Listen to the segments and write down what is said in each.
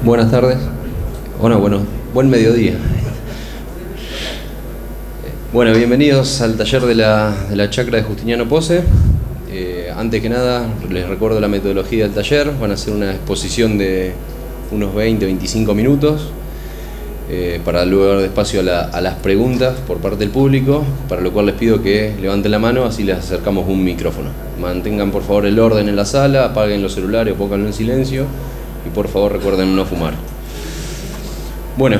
Buenas tardes. Bueno, buen mediodía. Bueno, bienvenidos al taller de la chacra de Justiniano Pose. Antes que nada, les recuerdo la metodología del taller. Van a hacer una exposición de unos 20-25 minutos para luego dar espacio a las preguntas por parte del público, para lo cual les pido que levanten la mano, así les acercamos un micrófono. Mantengan por favor el orden en la sala, apaguen los celulares, pónganlo en silencio y por favor recuerden no fumar. Bueno,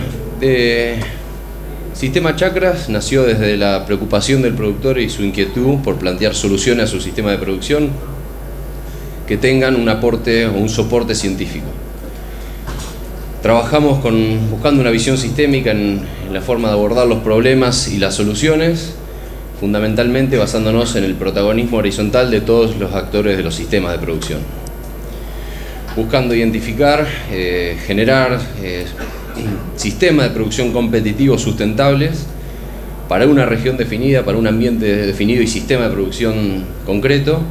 Sistema Chacras nació desde la preocupación del productor y su inquietud por plantear soluciones a su sistema de producción que tengan un aporte o un soporte científico. Trabajamos buscando una visión sistémica en la forma de abordar los problemas y las soluciones, fundamentalmente basándonos en el protagonismo horizontal de todos los actores de los sistemas de producción. Buscando identificar, generar sistemas de producción competitivos sustentables para una región definida, para un ambiente definido y sistema de producción concreto,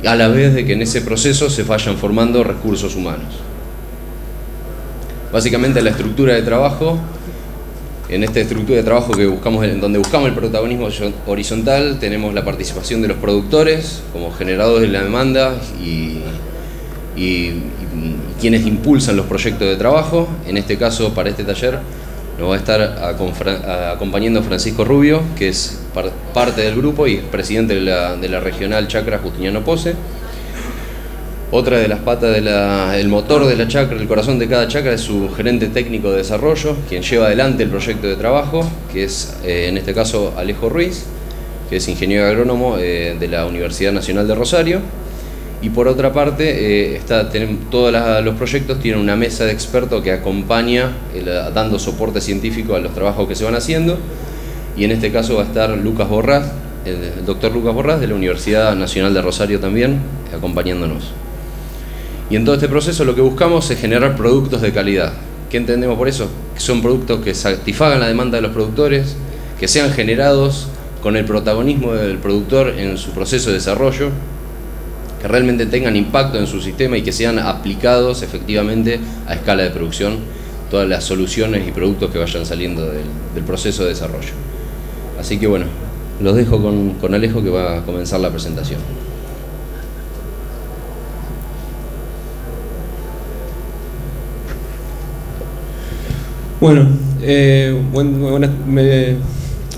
a la vez de que en ese proceso se vayan formando recursos humanos. Básicamente la estructura de trabajo, en esta estructura de trabajo en donde buscamos el protagonismo horizontal, tenemos la participación de los productores como generadores de la demanda y quienes impulsan los proyectos de trabajo. En este caso, para este taller, nos va a estar acompañando Francisco Rubio, que es parte del grupo y es presidente de la regional chacra Justiniano Pose. Otra de las patas del motor de la chacra, el corazón de cada chacra, es su gerente técnico de desarrollo, quien lleva adelante el proyecto de trabajo, que es en este caso Alejo Ruiz, que es ingeniero agrónomo de la Universidad Nacional de Rosario. Y por otra parte, todos los proyectos tienen una mesa de expertos que acompaña dando soporte científico a los trabajos que se van haciendo. Y en este caso va a estar Lucas Borrás, el doctor Lucas Borrás de la Universidad Nacional de Rosario también, acompañándonos. Y en todo este proceso lo que buscamos es generar productos de calidad. ¿Qué entendemos por eso? Que son productos que satisfagan la demanda de los productores, que sean generados con el protagonismo del productor en su proceso de desarrollo, que realmente tengan impacto en su sistema y que sean aplicados efectivamente a escala de producción todas las soluciones y productos que vayan saliendo del proceso de desarrollo. Así que bueno, los dejo con Alejo, que va a comenzar la presentación. Bueno,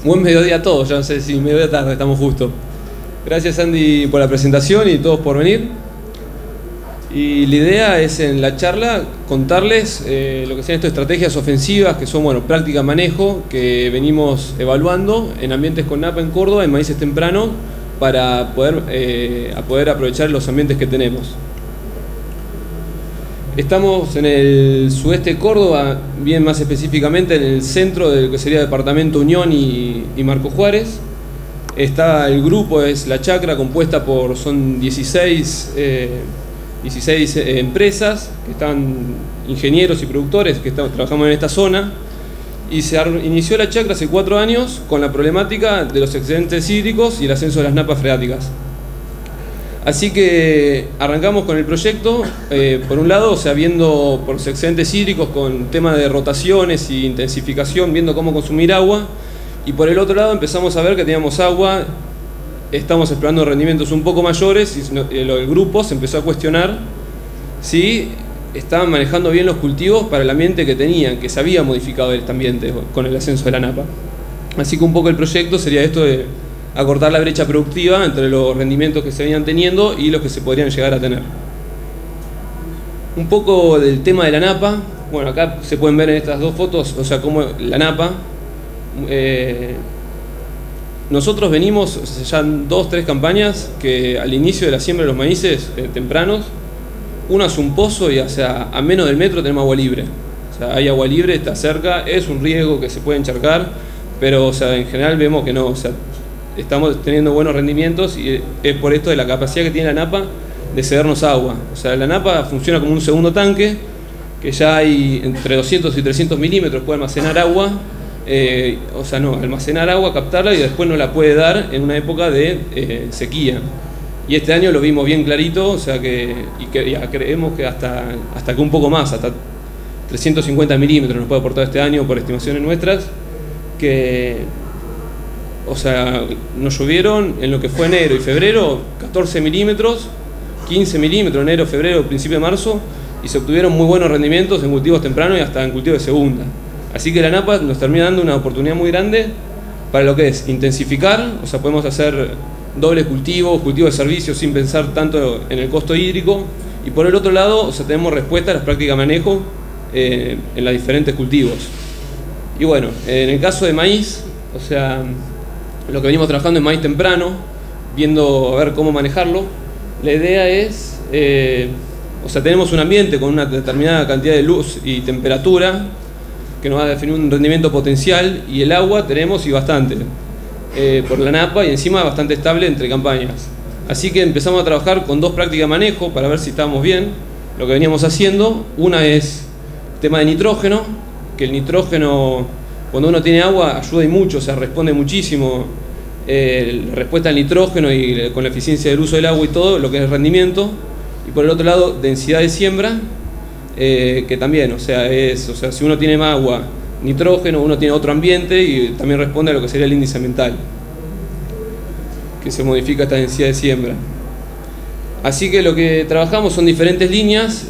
buen mediodía a todos, ya no sé si mediodía tarde, estamos justo. Gracias Andy por la presentación y todos por venir. Y la idea es en la charla contarles lo que sean estas estrategias ofensivas, que son práctica manejo, que venimos evaluando en ambientes con napa en Córdoba, en maíces tempranos, para poder aprovechar los ambientes que tenemos. Estamos en el sudeste de Córdoba, bien más específicamente en el centro del que sería Departamento Unión y Marco Juárez. Está el grupo, es la chacra, compuesta son 16 empresas, que están ingenieros y productores que trabajamos en esta zona. Y se inició la chacra hace 4 años con la problemática de los excedentes hídricos y el ascenso de las napas freáticas. Así que arrancamos con el proyecto, por un lado, viendo por los excedentes hídricos con tema de rotaciones y intensificación, viendo cómo consumir agua. Y por el otro lado empezamos a ver que teníamos agua, estamos explorando rendimientos un poco mayores y el grupo se empezó a cuestionar si estaban manejando bien los cultivos para el ambiente que tenían, que se había modificado este ambiente con el ascenso de la napa. Así que un poco el proyecto sería esto de acortar la brecha productiva entre los rendimientos que se venían teniendo y los que se podrían llegar a tener. Un poco del tema de la napa. Bueno, acá se pueden ver en estas dos fotos, cómo la napa. Nosotros venimos ya 2-3 campañas que al inicio de la siembra de los maíces tempranos, una es un pozo y a menos del metro tenemos agua libre. Hay agua libre, está cerca, es un riesgo que se puede encharcar, pero en general vemos que no, estamos teniendo buenos rendimientos y es por esto de la capacidad que tiene la napa de cedernos agua. La napa funciona como un segundo tanque, que ya hay entre 200 y 300 milímetros, puede almacenar agua. Almacenar agua, captarla y después no la puede dar en una época de sequía. Y este año lo vimos bien clarito, creemos que hasta que un poco más, 350 milímetros nos puede aportar este año por estimaciones nuestras, que, o sea, nos llovieron en lo que fue enero y febrero 14 milímetros, 15 milímetros enero, febrero, principio de marzo, y se obtuvieron muy buenos rendimientos en cultivos tempranos y hasta en cultivos de segunda. Así que la napa nos termina dando una oportunidad muy grande para lo que es intensificar, o sea, podemos hacer dobles cultivos, cultivos de servicios sin pensar tanto en el costo hídrico, y por el otro lado, o sea, tenemos respuesta a las prácticas de manejo en los diferentes cultivos. Y bueno, en el caso de maíz, o sea, lo que venimos trabajando es maíz temprano, viendo a ver cómo manejarlo. La idea es, o sea, tenemos un ambiente con una determinada cantidad de luz y temperatura que nos va a definir un rendimiento potencial, y el agua tenemos y bastante por la napa, y encima bastante estable entre campañas. Así que empezamos a trabajar con dos prácticas de manejo para ver si estábamos bien. Lo que veníamos haciendo, una es el tema de nitrógeno, que el nitrógeno cuando uno tiene agua ayuda y mucho, o sea, responde muchísimo la respuesta al nitrógeno y con la eficiencia del uso del agua y todo, lo que es el rendimiento. Y por el otro lado, densidad de siembra, que también, o sea, si uno tiene más agua, nitrógeno, uno tiene otro ambiente y también responde a lo que sería el índice ambiental, que se modifica esta densidad de siembra. Así que lo que trabajamos son diferentes líneas,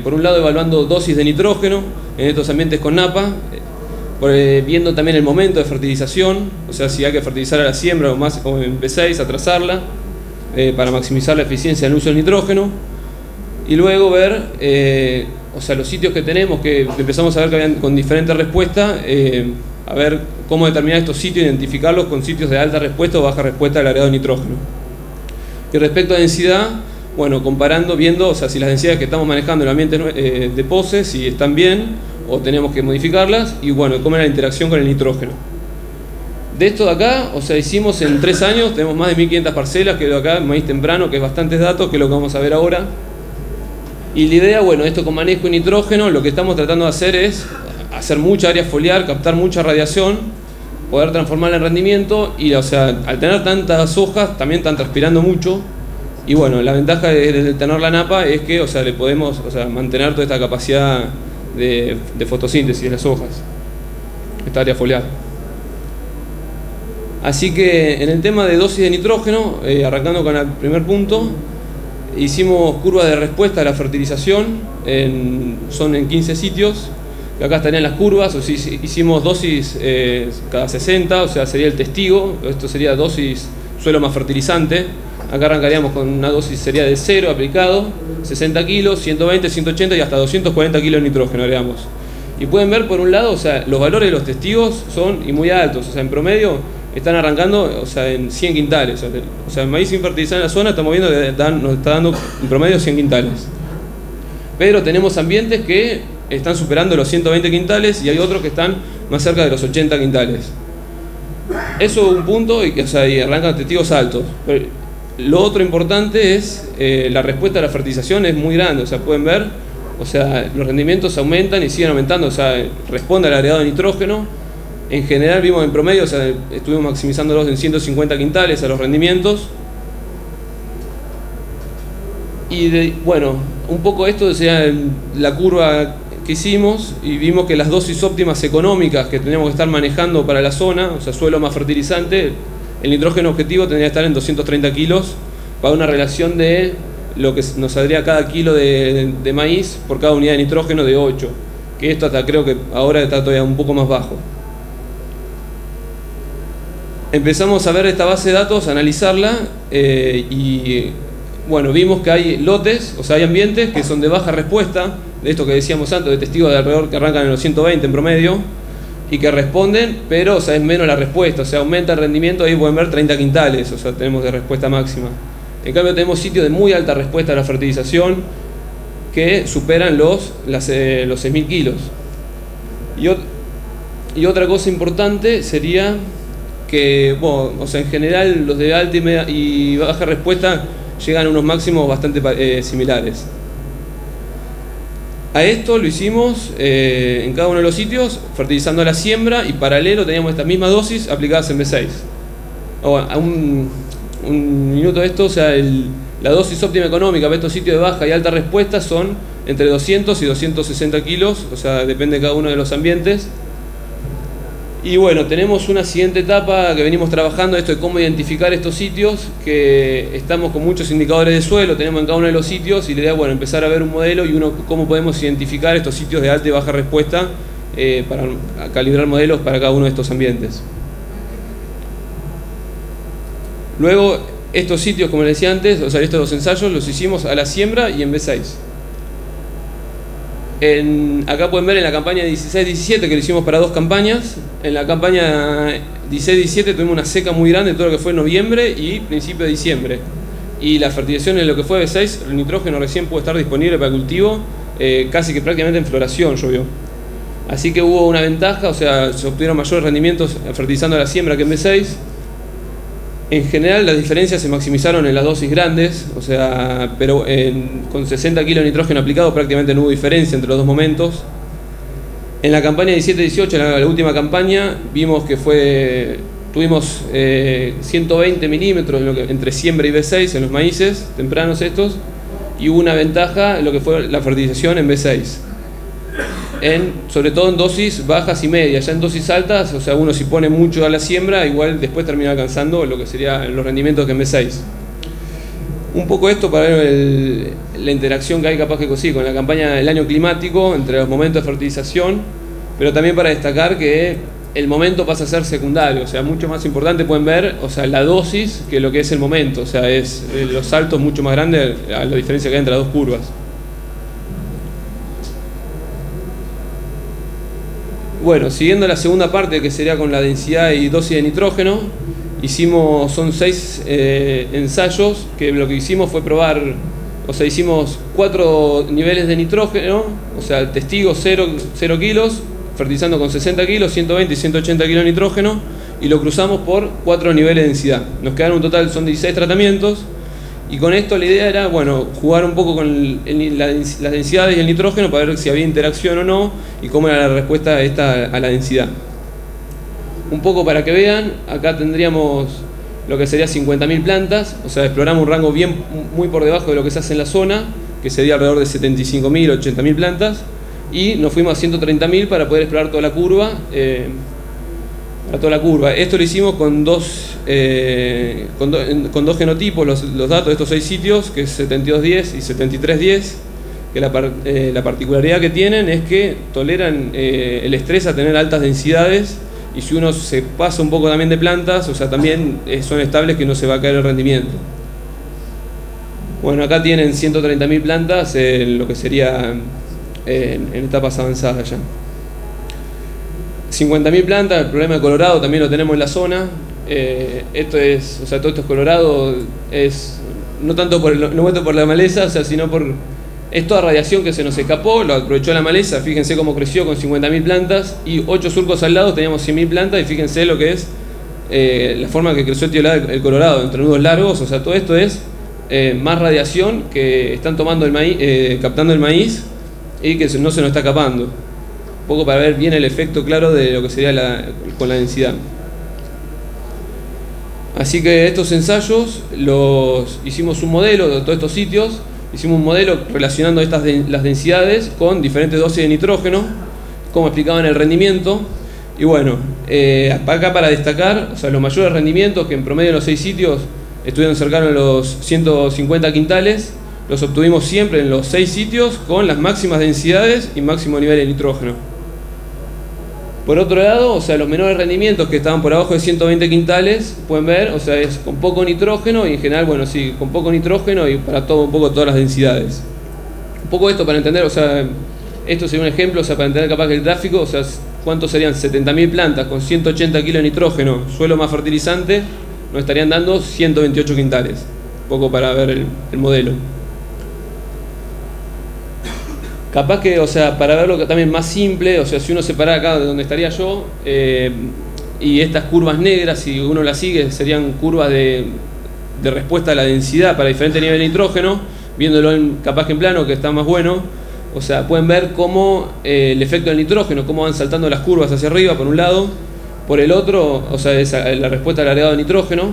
por un lado evaluando dosis de nitrógeno en estos ambientes con napa, viendo también el momento de fertilización, o sea, si hay que fertilizar a la siembra o empezáis a trazarla para maximizar la eficiencia del uso del nitrógeno, y luego ver, o sea, los sitios que tenemos, que empezamos a ver que habían con diferentes respuestas, a ver cómo determinar estos sitios, identificarlos con sitios de alta respuesta o baja respuesta al agregado de nitrógeno. Y respecto a densidad, bueno, comparando, viendo, o sea, si las densidades que estamos manejando en el ambiente de pose, si están bien o tenemos que modificarlas, y bueno, cómo era la interacción con el nitrógeno. De esto de acá, o sea, hicimos en 3 años, tenemos más de 1500 parcelas, que de acá, maíz temprano, que es bastantes datos, que es lo que vamos a ver ahora. Y la idea, bueno, esto con manejo de nitrógeno, lo que estamos tratando de hacer es hacer mucha área foliar, captar mucha radiación, poder transformarla en rendimiento, y, o sea, al tener tantas hojas, también están transpirando mucho. Y bueno, la ventaja de tener la napa es que, o sea, le podemos, o sea, mantener toda esta capacidad de fotosíntesis de las hojas, esta área foliar. Así que en el tema de dosis de nitrógeno, arrancando con el primer punto, hicimos curvas de respuesta a la fertilización, son en 15 sitios, acá estarían las curvas, o sea, hicimos dosis cada 60, o sea, sería el testigo, esto sería dosis suelo más fertilizante. Acá arrancaríamos con una dosis, sería de 0 aplicado, 60 kilos, 120, 180 y hasta 240 kilos de nitrógeno agregamos. Y pueden ver por un lado, o sea, los valores de los testigos son y muy altos, o sea, en promedio están arrancando, o sea, en 100 quintales. O sea, el maíz sin fertilizar en la zona estamos viendo que nos está dando en promedio 100 quintales. Pero tenemos ambientes que están superando los 120 quintales y hay otros que están más cerca de los 80 quintales. Eso es un punto, o sea, y arrancan testigos altos. Pero lo otro importante es la respuesta a la fertilización es muy grande, o sea, pueden ver, o sea, los rendimientos aumentan y siguen aumentando, o sea, responde al agregado de nitrógeno. En general vimos en promedio, o sea, estuvimos maximizándolos en 150 quintales a los rendimientos. Y bueno, un poco esto sería la curva que hicimos, y vimos que las dosis óptimas económicas que teníamos que estar manejando para la zona, o sea, suelo más fertilizante, el nitrógeno objetivo tendría que estar en 230 kilos para una relación de lo que nos saldría cada kilo de maíz por cada unidad de nitrógeno de 8, que esto hasta creo que ahora está todavía un poco más bajo. Empezamos a ver esta base de datos, a analizarla, y bueno, vimos que hay lotes, o sea, hay ambientes que son de baja respuesta, de esto que decíamos antes, de testigos de alrededor que arrancan en los 120 en promedio, y que responden, pero, o sea, es menos la respuesta, o sea, aumenta el rendimiento, ahí pueden ver 30 quintales, o sea, tenemos de respuesta máxima. En cambio tenemos sitios de muy alta respuesta a la fertilización que superan los 6.000 kilos. Y otra cosa importante sería que, bueno, o sea, en general los de alta y baja respuesta llegan a unos máximos bastante similares. A esto lo hicimos en cada uno de los sitios, fertilizando la siembra, y paralelo teníamos estas mismas dosis aplicadas en B6. A un minuto de esto, o sea, La dosis óptima económica para estos sitios de baja y alta respuesta son entre 200 y 260 kilos, o sea, depende de cada uno de los ambientes. Y bueno, tenemos una siguiente etapa que venimos trabajando, esto de cómo identificar estos sitios, que estamos con muchos indicadores de suelo, tenemos en cada uno de los sitios, y la idea es, bueno, empezar a ver un modelo y cómo podemos identificar estos sitios de alta y baja respuesta para calibrar modelos para cada uno de estos ambientes. Luego, estos sitios, como les decía antes, o sea, estos dos ensayos los hicimos a la siembra y en B6. Acá pueden ver en la campaña 16-17 que lo hicimos para 2 campañas. En la campaña 16-17 tuvimos una seca muy grande, todo lo que fue noviembre y principio de diciembre. Y la fertilización en lo que fue B6, el nitrógeno recién pudo estar disponible para cultivo, casi que prácticamente en floración llovió. Así que hubo una ventaja, o sea, se obtuvieron mayores rendimientos fertilizando a la siembra que en B6. En general las diferencias se maximizaron en las dosis grandes, o sea, pero con 60 kilos de nitrógeno aplicado prácticamente no hubo diferencia entre los dos momentos. En la campaña 17-18, la última campaña, vimos que tuvimos 120 milímetros entre siembra y B6 en los maíces tempranos estos, y hubo una ventaja en lo que fue la fertilización en B6. Sobre todo en dosis bajas y medias. Ya en dosis altas, o sea, uno si pone mucho a la siembra, igual después termina alcanzando lo que serían los rendimientos que en B6. Un poco esto para ver la interacción que hay capaz que consigue con la campaña del año climático entre los momentos de fertilización, pero también para destacar que el momento pasa a ser secundario, o sea, mucho más importante pueden ver, o sea, la dosis que lo que es el momento, o sea, es los saltos mucho más grandes a la diferencia que hay entre las dos curvas. Bueno, siguiendo la segunda parte, que sería con la densidad y dosis de nitrógeno, son 6 ensayos, que lo que hicimos fue probar, o sea, hicimos 4 niveles de nitrógeno, o sea, testigos 0 kilos, fertilizando con 60 kilos, 120 y 180 kilos de nitrógeno, y lo cruzamos por 4 niveles de densidad. Nos quedaron un total, son 16 tratamientos, y con esto la idea era, bueno, jugar un poco con las densidades y el nitrógeno para ver si había interacción o no y cómo era la respuesta a la densidad. Un poco para que vean, acá tendríamos lo que sería 50.000 plantas, o sea, exploramos un rango muy por debajo de lo que se hace en la zona, que sería alrededor de 75.000, 80.000 plantas, y nos fuimos a 130.000 para poder explorar toda la curva. Esto lo hicimos con dos genotipos, los datos de estos 6 sitios, que es 7210 y 7310, que la particularidad que tienen es que toleran el estrés a tener altas densidades, y si uno se pasa un poco también de plantas, o sea, también son estables, que no se va a caer el rendimiento. Bueno, acá tienen 130.000 plantas, lo que sería en etapas avanzadas ya. 50.000 plantas, el problema de Colorado también lo tenemos en la zona. Todo esto es Colorado, no tanto por la maleza, o sea, sino es toda radiación que se nos escapó, lo aprovechó la maleza. Fíjense cómo creció con 50.000 plantas, y 8 surcos al lado teníamos 100.000 plantas, y fíjense lo que es la forma que creció el Colorado, entre nudos largos. O sea, todo esto es más radiación que están tomando el maíz, captando el maíz, y que no se nos está escapando. Un poco para ver bien el efecto claro de lo que sería con la densidad. Así que estos ensayos hicimos un modelo de todos estos sitios, hicimos un modelo relacionando las densidades con diferentes dosis de nitrógeno, cómo explicaban el rendimiento. Y bueno, acá para destacar, o sea, los mayores rendimientos, que en promedio en los 6 sitios estuvieron cercanos a los 150 quintales, los obtuvimos siempre en los 6 sitios con las máximas densidades y máximo nivel de nitrógeno. Por otro lado, o sea, los menores rendimientos, que estaban por abajo de 120 quintales, pueden ver, o sea, es con poco nitrógeno, y en general, bueno, sí, con poco nitrógeno y para un poco todas las densidades. Un poco esto para entender, o sea, esto sería un ejemplo, o sea, para entender capaz que el gráfico, o sea, cuántos serían 70.000 plantas con 180 kilos de nitrógeno, suelo más fertilizante, nos estarían dando 128 quintales. Un poco para ver el modelo. Capaz que, o sea, para verlo también más simple, o sea, si uno se para acá de donde estaría yo, y estas curvas negras, si uno las sigue, serían curvas de respuesta a la densidad para diferentes niveles de nitrógeno, viéndolo capaz que en plano, que está más bueno. O sea, pueden ver cómo el efecto del nitrógeno, cómo van saltando las curvas hacia arriba por un lado, por el otro, o sea, es la respuesta al agregado de nitrógeno.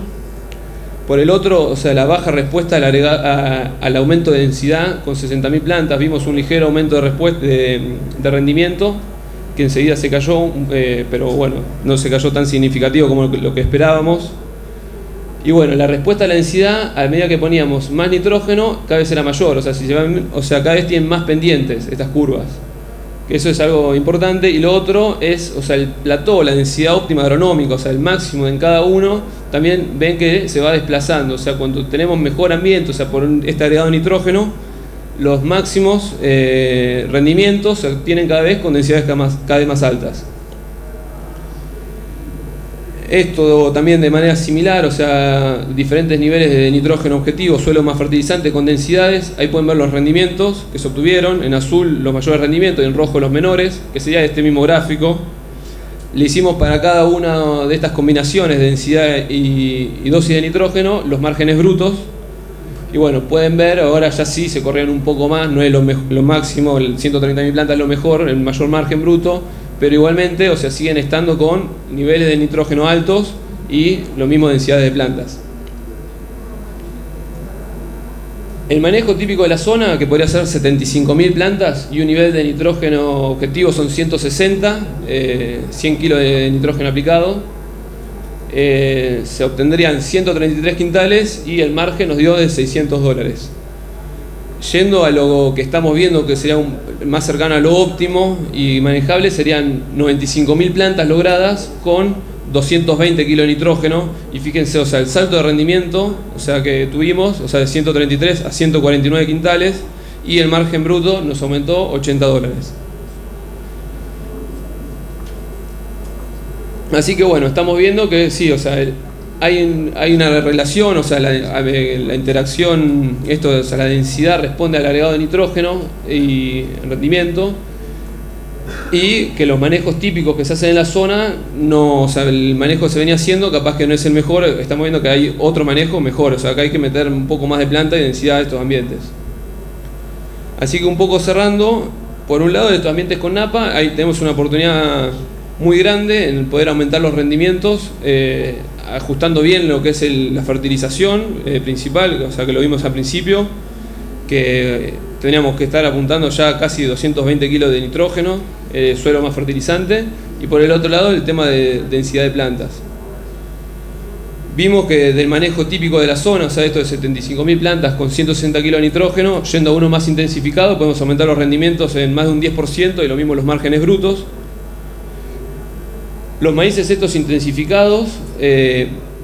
Por el otro, o sea, la baja respuesta al aumento de densidad con 60.000 plantas. Vimos un ligero aumento de rendimiento que enseguida se cayó, pero bueno, no se cayó tan significativo como lo que esperábamos. Y bueno, la respuesta a la densidad, a medida que poníamos más nitrógeno, cada vez era mayor. O sea, cada vez tienen más pendientes estas curvas. Eso es algo importante. Y lo otro es, o sea, el plató, la densidad óptima agronómica, o sea, el máximo en cada uno, también ven que se va desplazando. O sea, cuando tenemos mejor ambiente, o sea, por este agregado de nitrógeno, los máximos rendimientos se obtienen cada vez con densidades cada vez más altas. Esto también de manera similar, o sea, diferentes niveles de nitrógeno objetivo, suelo más fertilizante con densidades. Ahí pueden ver los rendimientos que se obtuvieron. En azul los mayores rendimientos y en rojo los menores, que sería este mismo gráfico. Le hicimos para cada una de estas combinaciones de densidad y dosis de nitrógeno los márgenes brutos. Y bueno, pueden ver, ahora ya sí se corrieron un poco más, no es lo máximo, el 130.000 plantas es lo mejor, el mayor margen bruto. Pero igualmente, o sea, siguen estando con niveles de nitrógeno altos y lo mismo densidades de plantas. El manejo típico de la zona, que podría ser 75.000 plantas y un nivel de nitrógeno objetivo son 160, 100 kilos de nitrógeno aplicado. Se obtendrían 133 quintales y el margen nos dio de $600. Yendo a lo que estamos viendo, que sería más cercano a lo óptimo y manejable, serían 95.000 plantas logradas con 220 kilos de nitrógeno. Y fíjense, o sea, el salto de rendimiento, o sea, que tuvimos, o sea, de 133 a 149 quintales, y el margen bruto nos aumentó $80. Así que bueno, estamos viendo que sí, o sea, hay una relación, o sea, la interacción, o sea, la densidad responde al agregado de nitrógeno y rendimiento, y que los manejos típicos que se hacen en la zona, no, o sea, el manejo que se venía haciendo capaz que no es el mejor. Estamos viendo que hay otro manejo mejor, o sea, que hay que meter un poco más de planta y densidad a estos ambientes. Así que un poco cerrando, por un lado de estos ambientes con napa, ahí tenemos una oportunidad muy grande en poder aumentar los rendimientos, ajustando bien lo que es la fertilización principal, o sea, que lo vimos al principio, que teníamos que estar apuntando ya casi 220 kilos de nitrógeno, suelo más fertilizante, y por el otro lado el tema de densidad de plantas. Vimos que del manejo típico de la zona, o sea, esto de 75.000 plantas con 160 kilos de nitrógeno, yendo a uno más intensificado, podemos aumentar los rendimientos en más de un 10% y lo mismo los márgenes brutos. Los maíces estos intensificados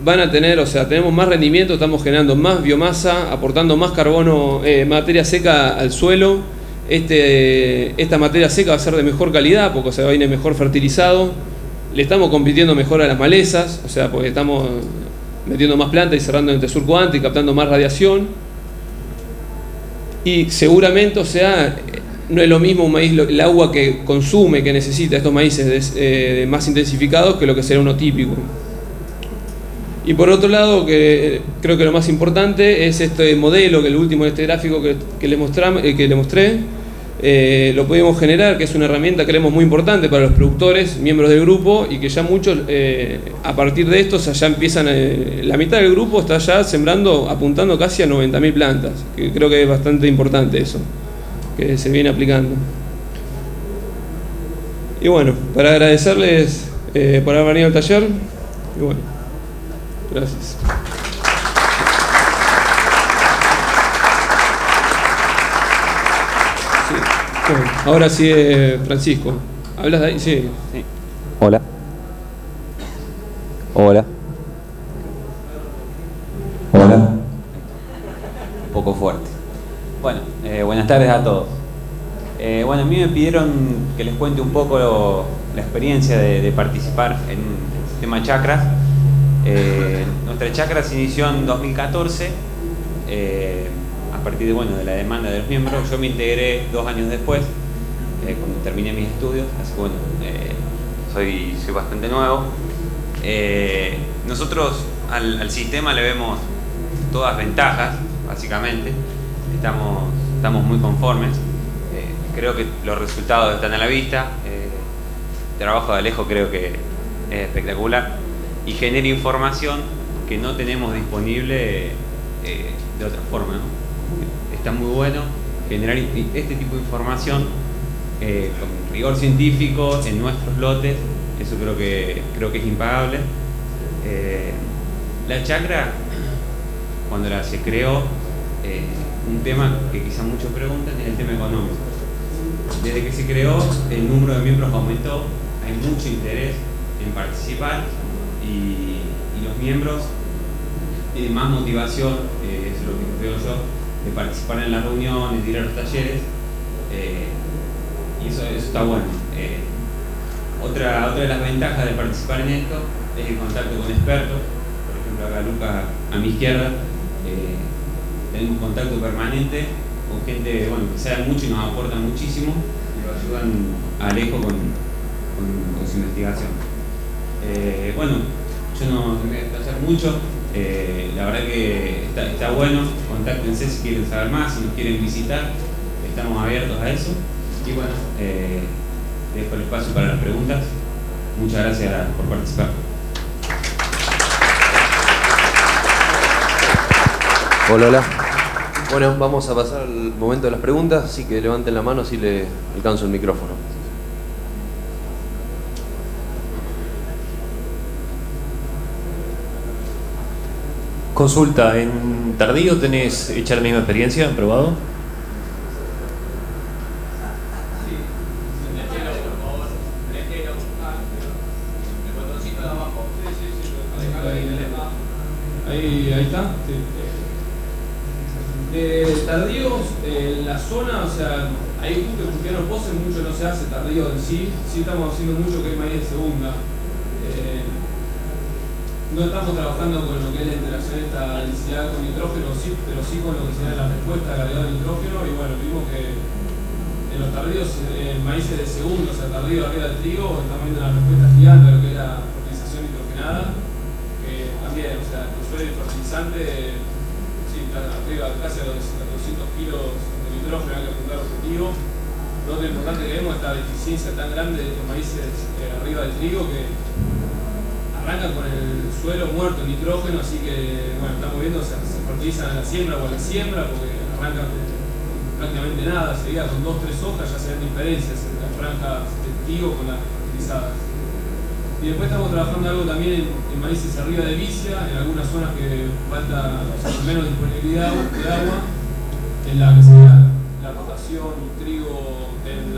van a tener, o sea, tenemos más rendimiento, estamos generando más biomasa, aportando más carbono, materia seca al suelo. Esta materia seca va a ser de mejor calidad porque, o sea, viene mejor fertilizado. Le estamos compitiendo mejor a las malezas, o sea, porque estamos metiendo más plantas y cerrando entre surco antes y captando más radiación. Y seguramente, o sea, no es lo mismo un maíz, el agua que consume, que necesita estos maíces más intensificados, que lo que será uno típico. Y por otro lado, que creo que lo más importante es este modelo, que el último de este gráfico que le mostré, lo pudimos generar, que es una herramienta que creemos muy importante para los productores, miembros del grupo, y que ya muchos, a partir de esto, o sea, ya empiezan, la mitad del grupo está ya sembrando, apuntando casi a 90.000 plantas, que creo que es bastante importante eso, que se viene aplicando. Y bueno, para agradecerles por haber venido al taller, y bueno, gracias. Sí. Bueno, ahora sí, Francisco, ¿hablas de ahí? Sí. Sí. Hola. Hola. Hola. Un poco fuerte. Bueno, buenas tardes a todos. Bueno, a mí me pidieron que les cuente un poco la experiencia de participar en el sistema Chakras. Nuestra Chakra se inició en 2014, a partir de la demanda de los miembros. Yo me integré 2 años después, cuando terminé mis estudios, así que bueno, soy bastante nuevo. Nosotros al sistema le vemos todas ventajas, básicamente. Estamos muy conformes. Creo que los resultados están a la vista. El trabajo de Alejo creo que es espectacular y genera información que no tenemos disponible de otra forma, ¿no? Está muy bueno generar este tipo de información con rigor científico en nuestros lotes. Eso creo que es impagable. La chacra, cuando se creó, un tema que quizá muchos preguntan es el tema económico. Desde que se creó, el número de miembros aumentó, hay mucho interés en participar y los miembros tienen más motivación, es lo que veo yo, de participar en las reuniones, de ir a los talleres, y eso está bueno. Otra de las ventajas de participar en esto es el contacto con expertos. Por ejemplo, acá Lucas a mi izquierda, tenemos un contacto permanente con gente que sabe mucho y nos aporta muchísimo y lo ayudan a Alejo con su investigación. Yo no me voy a desplazar mucho. La verdad que está bueno. Contáctense si quieren saber más, si nos quieren visitar, estamos abiertos a eso. Y bueno, dejo el espacio para las preguntas. Muchas gracias por participar. Hola, hola. Bueno, vamos a pasar al momento de las preguntas, así que levanten la mano si le alcanzo el micrófono. Consulta, ¿en Tardío tenés hecha la misma experiencia? ¿Probado? Ahí está. Sí. Tardíos en la zona, o sea, hay cristianos poses, mucho no se hace tardío en sí estamos haciendo mucho que es maíz de segunda. No estamos trabajando con lo que es la interacción de esta densidad con nitrógeno, sí, pero sí con lo que sería la respuesta agregada de nitrógeno, y bueno, vimos que en los tardíos, en maíces de segundo, o sea, tardío arriba del trigo, estamos viendo una respuesta gigante a lo que es la fertilización nitrogenada, que también, o sea, el suelo fertilizante, sí, está arriba casi a 200 kilos de nitrógeno, hay que apuntar objetivo. Lo importante que vemos es esta deficiencia tan grande de estos maíces arriba del trigo que arrancan con el suelo muerto en nitrógeno, así que bueno, estamos viendo se fertilizan a la siembra o a la siembra porque arrancan con prácticamente nada, seguida con 2 o 3 hojas ya se ven diferencias entre las franjas de trigo con las fertilizadas. Y después estamos trabajando algo también en maíces arriba de vicia, en algunas zonas que falta menos disponibilidad de agua, en la que sería la rotación trigo, en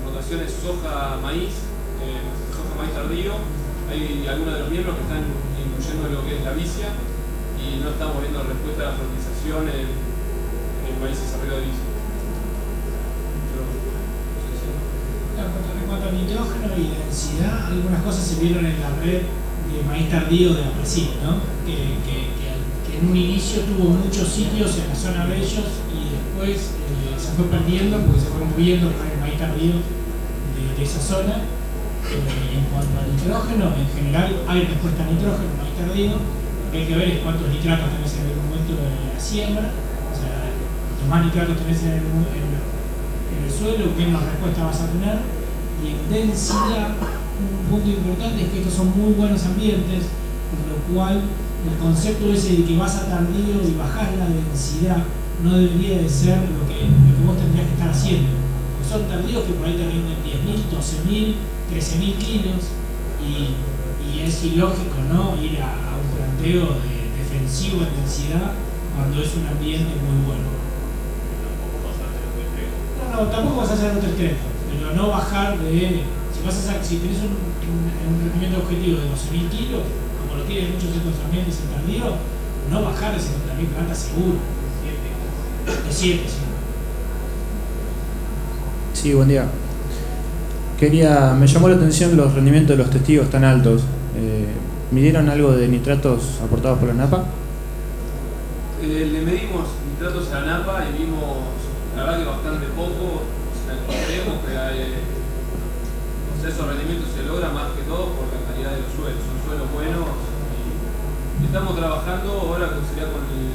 rotaciones soja-maíz tardío. Hay algunos de los miembros que están incluyendo lo que es la vicia y no estamos viendo respuesta a la fertilización en maíces arriba de vicia. En cuanto a nitrógeno y densidad, algunas cosas se vieron en la red de maíz tardío de Brasil, ¿no? Que en un inicio tuvo muchos sitios en la zona de ellos y después se fue perdiendo porque se fue moviendo con el maíz tardío de esa zona. En cuanto al nitrógeno, en general hay respuesta a nitrógeno, maíz tardío. Lo que hay que ver es cuántos nitratos tenés en el momento de la siembra, o sea, cuantos más nitratos tenés en el suelo, menos respuesta vas a tener. Y en densidad, un punto importante es que estos son muy buenos ambientes, por lo cual el concepto ese de que vas a tardío y bajás la densidad no debería de ser lo que vos tendrías que estar haciendo. Porque son tardíos que por ahí te rinden 10.000, 12.000, 13.000 kilos y es ilógico, ¿no?, ir a un planteo defensivo en densidad cuando es un ambiente muy bueno. No, tampoco vas a hacer otro extremo, pero no bajar de... Si tenés un rendimiento objetivo de 12.000 kilos, como lo tienen muchos de estos ambientes en tardío, no bajar de 70.000 plantas seguro, de 7, sí. Sí, buen día. Me llamó la atención los rendimientos de los testigos tan altos. ¿Midieron algo de nitratos aportados por la NAPA? Le medimos nitratos a la NAPA y vimos, la verdad que bastante poco. O sea, creemos que esos rendimientos se logran más que todo por la calidad de los suelos. Son suelos buenos y estamos trabajando ahora que sería con el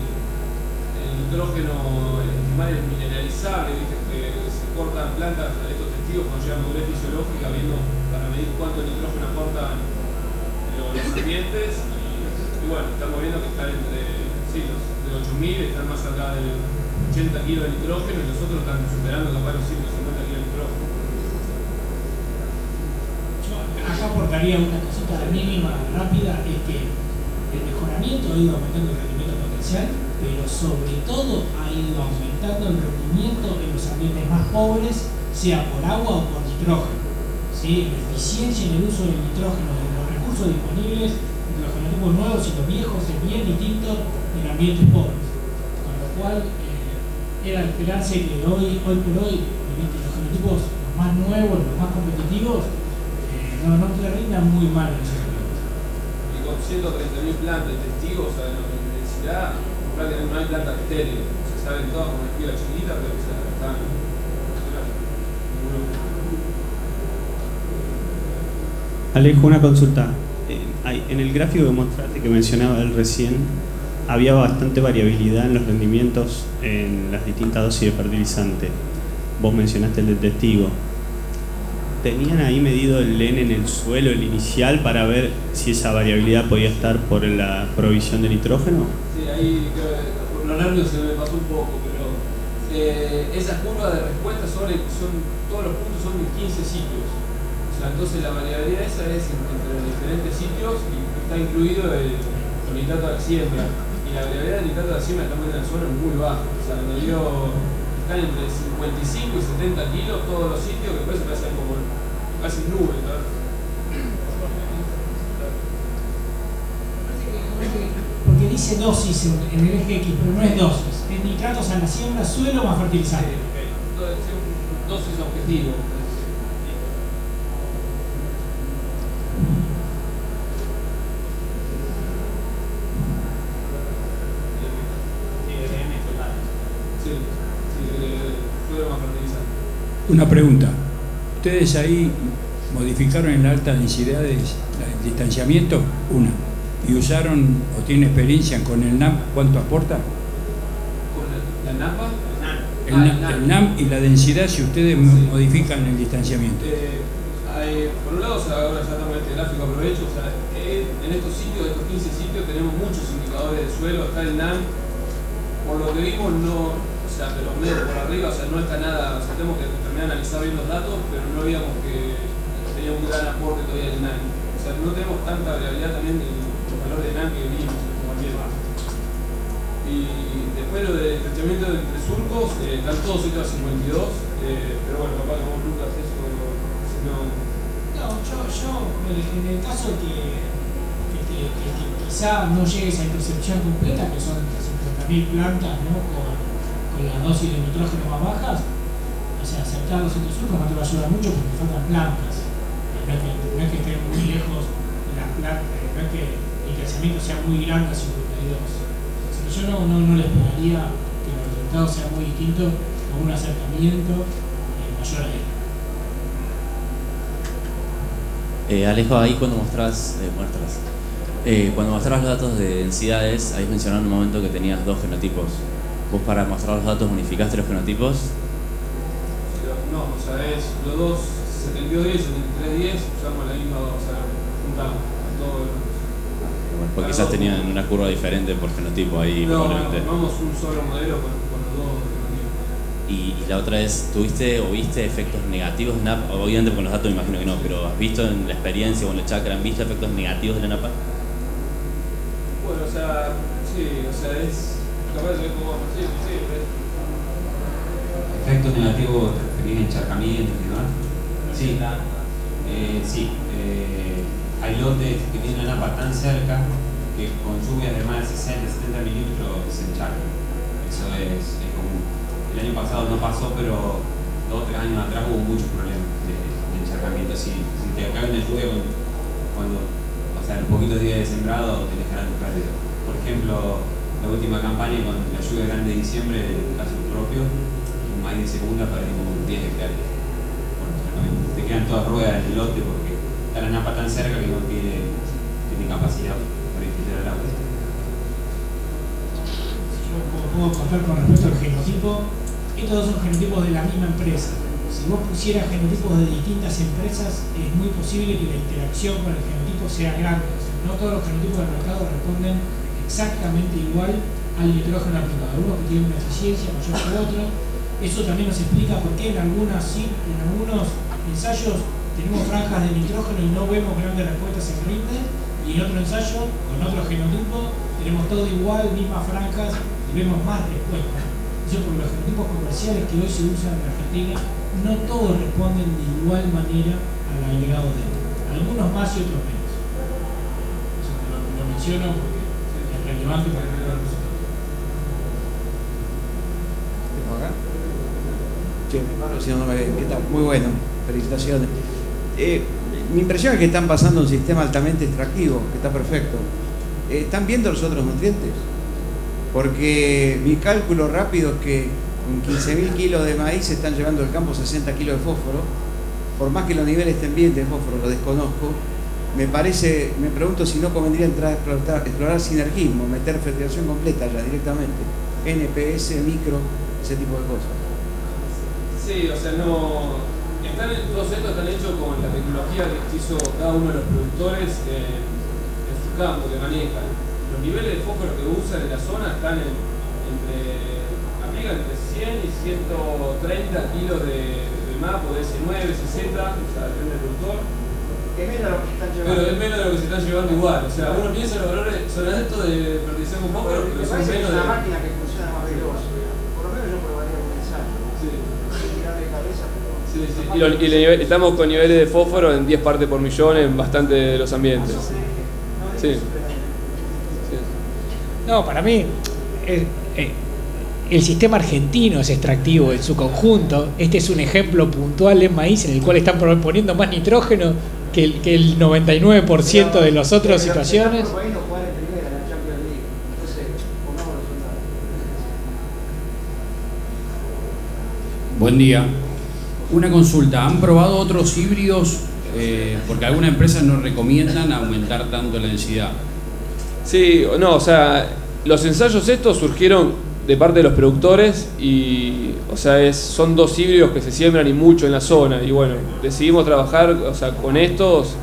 nitrógeno, el mineralizable, ¿viste? Que se cortan plantas a estos testigos cuando llegan a madurez fisiológica, viendo para medir cuánto nitrógeno aportan los ambientes y Y bueno, estamos viendo que están entre, sí, los de 8.000 están más acá de 80 kilos de nitrógeno y los otros están superando capaz los 150 kilos de nitrógeno. Yo acá aportaría una cosita mínima, rápida, es que el mejoramiento ha ido aumentando el rendimiento potencial, pero sobre todo ha ido aumentando el rendimiento en los ambientes más pobres, sea por agua o por nitrógeno. ¿Sí? La eficiencia en el uso del nitrógeno, de los recursos disponibles, de los genotipos nuevos y los viejos, es bien distinto en ambientes pobres. Con lo cual, era esperarse que hoy por hoy, los genotipos los más nuevos, los más competitivos, no te rindan muy mal en ese sentido. Y con 130.000 plantas y testigos, o sea, en densidad, prácticamente no hay plantas estériles. Se saben todas como espiga chiquita, pero o sea, están. Alejo, una consulta. En el gráfico que mostraste, que mencionaba él recién, había bastante variabilidad en los rendimientos en las distintas dosis de fertilizante. Vos mencionaste el de testigo. ¿Tenían ahí medido el N en el suelo, el inicial, para ver si esa variabilidad podía estar por la provisión de nitrógeno? Sí, ahí creo que por los nervios se me pasó un poco, pero esa curva de respuesta todos los puntos son de 15 sitios. O sea, entonces la variabilidad esa es entre los diferentes sitios y está incluido el nitrato de siembra. Y la variabilidad del nitrato de siembra está en el suelo muy baja. O sea, me dio. Están entre 55 y 70 kilos todos los sitios, que después se pasan como casi nubes, ¿verdad? Porque dice dosis en el eje X, pero no es dosis. Es nitratos a la siembra, suelo más fertilizante. Sí, okay. Entonces, dosis objetivo. Una pregunta. ¿Ustedes ahí modificaron en la alta densidad el distanciamiento? Una. ¿Y usaron o tienen experiencia con el NAM? ¿Cuánto aporta? ¿Con la NAPA? El NAM y la densidad, si ustedes modifican el distanciamiento. Por un lado, ahora ya estamos en este gráfico, aprovecho, o sea, en estos sitios, estos 15 sitios, tenemos muchos indicadores de suelo, está el NAM, por lo que vimos no, o sea, pero medio por arriba, o sea, no está nada, o sea, tenemos que terminar de analizar bien los datos, pero no veíamos que tenía un gran aporte todavía el NAM. O sea, no tenemos tanta variabilidad también del valor de NAM que vimos, y después lo del estrecho entre surcos, están todos hechos a 52, pero bueno, capaz que vos Lucas eso, si no... No, yo en el caso que quizá no llegue esa intercepción completa, que son 50.000 plantas, ¿no? con las dosis de nitrógeno más bajas, o sea, acercar los surcos no te va a ayudar mucho porque faltan plantas. No es que estén muy lejos las plantas, no es que el crecimiento sea muy grande a 52. Yo no le esperaría que los resultados sean muy distintos con un acercamiento mayor a él. Alejo, ahí cuando mostrás los datos de densidades, ahí mencionaron un momento que tenías dos genotipos. ¿Vos para mostrar los datos unificaste los genotipos? No, o sea, es los dos 7210 y 7310, usamos la misma, o sea, juntamos todo. Bueno, porque quizás tenían una curva diferente por genotipo ahí, no, probablemente. No, tomamos un solo modelo con los dos genotipos. Y la otra es, ¿tuviste o viste efectos negativos de NAP? Obviamente con los datos me imagino que no, pero ¿has visto en la experiencia o en el chakra, han visto efectos negativos de la NAPA? Bueno, o sea, sí, o sea, es capaz de ver cómo sí. ¿Efectos negativos te referís a encharcamiento y demás? Sí, sí. Hay lotes que tienen la NAPA tan cerca que con lluvias de más de 60-70 milímetros se encharcan. Eso es común. El año pasado no pasó, pero 2 o 3 años atrás hubo muchos problemas de encharcamiento. Si te cae una lluvia cuando, o sea, en poquitos días de sembrado tenés grandes pérdidas. Por ejemplo, la última campaña con la lluvia grande de diciembre, en el caso propio, un maíz de segunda perdimos 10 hectáreas. Te quedan todas ruedas en el lote porque está la NAPA tan cerca que no tiene capacidad para infiltrar el agua. Yo puedo contar con respecto al genotipo. Estos dos son genotipos de la misma empresa. Si vos pusieras genotipos de distintas empresas, es muy posible que la interacción con el genotipo sea grande. O sea, no todos los genotipos del mercado responden exactamente igual al nitrógeno aplicado. Algunos que tienen una eficiencia mayor que otros. Eso también nos explica por qué en algunos ensayos tenemos franjas de nitrógeno y no vemos grandes respuestas en rinde, y en otro ensayo, con otro genotipo, tenemos todo igual, mismas franjas, y vemos más respuestas. Eso porque los genotipos comerciales que hoy se usan en Argentina no todos responden de igual manera al agregado de algunos más y otros menos. Eso lo menciono porque es relevante para el resultado. ¿Qué tal? Muy bueno, felicitaciones. Mi impresión es que están pasando un sistema altamente extractivo, que está perfecto. ¿Están viendo los otros nutrientes? Porque mi cálculo rápido es que con 15.000 kilos de maíz se están llevando al campo 60 kilos de fósforo. Por más que los niveles estén bien de fósforo, lo desconozco. Me pregunto si no convendría entrar a explorar sinergismo, meter fertilización completa ya directamente, NPS, micro, ese tipo de cosas. Sí, o sea, no. Todos estos están hechos con la tecnología que hizo cada uno de los productores en su campo, que manejan. Los niveles de fósforo que usan en la zona están entre 100 y 130 kilos de MAP, o de S9, 60, o sea, depende del productor. Es menos de lo que se están llevando. Pero es menos de lo que se están llevando igual. O sea, uno piensa los valores son altos de fertilización con fósforo, pero son menos de. Es una máquina que funciona más veloz. Por lo menos yo probaría un ensayo. Sí. Tirarle cabeza, pero. Sí, sí. Y estamos con niveles de fósforo en 10 partes por millón en bastante de los ambientes. Sí. No, para mí el sistema argentino es extractivo en su conjunto. Este es un ejemplo puntual en maíz en el cual están poniendo más nitrógeno que el 99% de las otras situaciones. Buen día. Una consulta. ¿Han probado otros híbridos? Porque algunas empresas nos recomiendan aumentar tanto la densidad. Sí, no, o sea, los ensayos estos surgieron de parte de los productores y, o sea, son dos híbridos que se siembran y mucho en la zona y bueno, decidimos trabajar, o sea, con estos,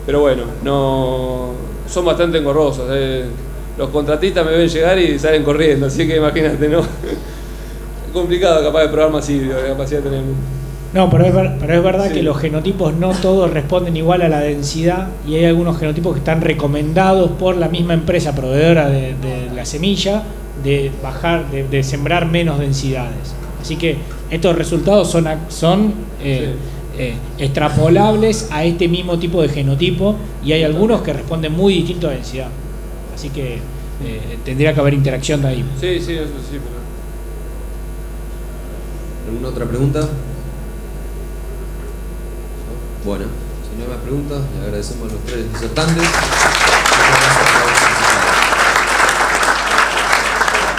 pero bueno, no son bastante engorrosos. Los contratistas me ven llegar y salen corriendo, así que imagínate, ¿no? Es complicado capaz de probar más híbridos, la capacidad tenemos. No, pero es verdad que los genotipos no todos responden igual a la densidad y hay algunos genotipos que están recomendados por la misma empresa proveedora de la semilla de sembrar menos densidades. Así que estos resultados son extrapolables a este mismo tipo de genotipo y hay algunos que responden muy distinto a densidad. Así que tendría que haber interacción de ahí. Sí, eso sí. ¿Alguna otra pregunta? Bueno, si no hay más preguntas, le agradecemos a los tres disertantes.